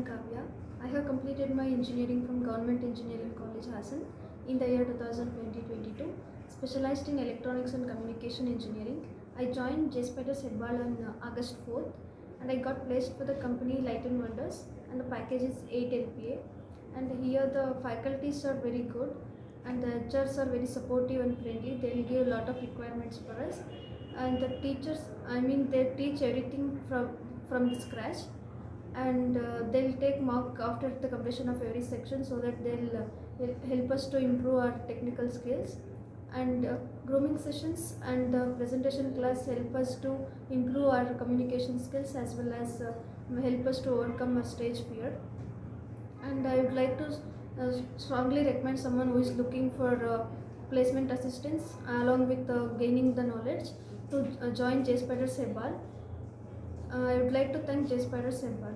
Kavya. I have completed my engineering from Government Engineering College, Hassan in the year 2020-22, specialized in Electronics and Communication Engineering. I joined JSpiders Hebbal on August 4th and I got placed for the company Light and Wonders, and the package is 8 LPA. And here the faculties are very good and the HRs are very supportive and friendly. They will give a lot of requirements for us, and the teachers, they teach everything from the scratch, and they'll take mock after the completion of every section, so that they'll help us to improve our technical skills. And grooming sessions and the presentation class help us to improve our communication skills, as well as help us to overcome our stage fear. And I would like to strongly recommend someone who is looking for placement assistance along with gaining the knowledge to join JSpiders Hebbal. I would like to thank JSpiders Hebbal.